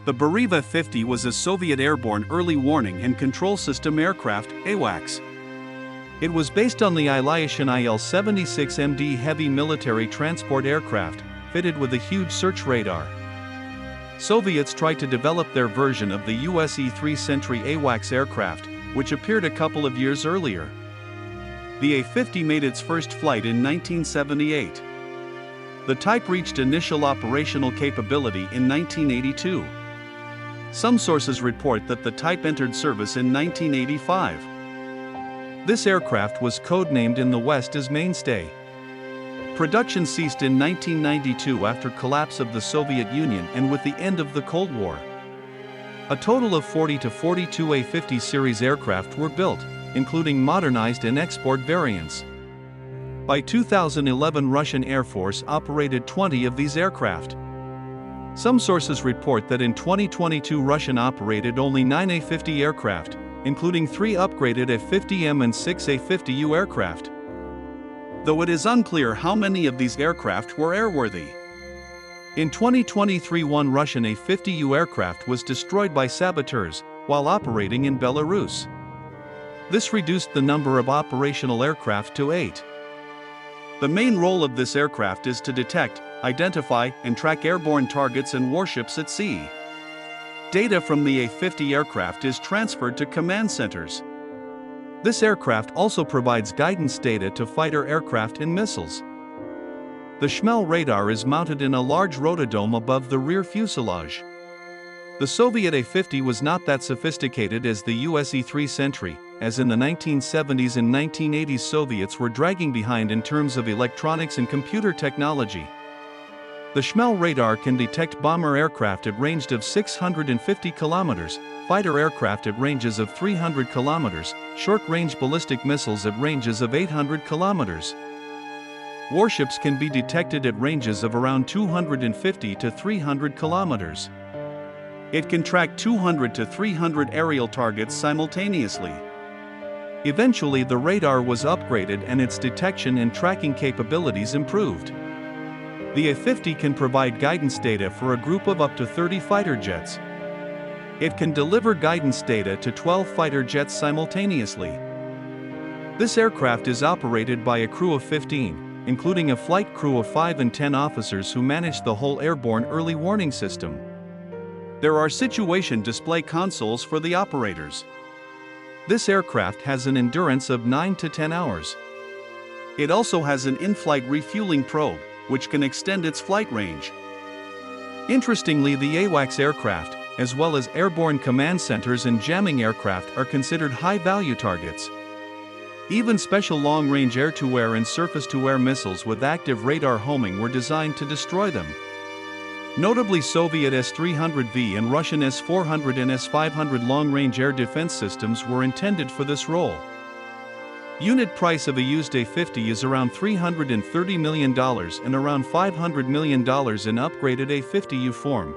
The Beriev A was a Soviet airborne early warning and control system aircraft, AWACS. It was based on the Ilyushin IL-76MD heavy military transport aircraft, fitted with a huge search radar. Soviets tried to develop their version of the US E-3 Sentry AWACS aircraft, which appeared a couple of years earlier. The A-50 made its first flight in 1978. The type reached initial operational capability in 1982. Some sources report that the type entered service in 1985. This aircraft was codenamed in the West as Mainstay. Production ceased in 1992 after collapse of the Soviet Union and with the end of the Cold War. A total of 40 to 42 A-50 series aircraft were built, including modernized and export variants. By 2011, Russian Air Force operated 20 of these aircraft. Some sources report that in 2022 Russian operated only 9 A-50 aircraft, including 3 upgraded A-50M and 6 A-50U aircraft. Though it is unclear how many of these aircraft were airworthy. In 2023, one Russian A-50U aircraft was destroyed by saboteurs while operating in Belarus. This reduced the number of operational aircraft to 8. The main role of this aircraft is to detect, identify, and track airborne targets and warships at sea. Data from the A-50 aircraft is transferred to command centers. This aircraft also provides guidance data to fighter aircraft and missiles. The Shmel radar is mounted in a large rotodome above the rear fuselage. The Soviet A-50 was not that sophisticated as the US E-3 Sentry, as in the 1970s and 1980s Soviets were dragging behind in terms of electronics and computer technology. The Shmel radar can detect bomber aircraft at range of 650 kilometers, fighter aircraft at ranges of 300 kilometers, short-range ballistic missiles at ranges of 800 kilometers. Warships can be detected at ranges of around 250 to 300 kilometers. It can track 200 to 300 aerial targets simultaneously. Eventually, the radar was upgraded and its detection and tracking capabilities improved. The A-50 can provide guidance data for a group of up to 30 fighter jets. It can deliver guidance data to 12 fighter jets simultaneously. This aircraft is operated by a crew of 15, including a flight crew of 5 and 10 officers who manage the whole airborne early warning system. There are situation display consoles for the operators. This aircraft has an endurance of 9 to 10 hours. It also has an in-flight refueling probe, which can extend its flight range. Interestingly, the AWACS aircraft, as well as airborne command centers and jamming aircraft, are considered high-value targets. Even special long-range air-to-air and surface-to-air missiles with active radar homing were designed to destroy them. Notably, Soviet S-300V and Russian S-400 and S-500 long-range air defense systems were intended for this role. Unit price of a used A-50 is around $330 million and around $500 million in upgraded A-50U form.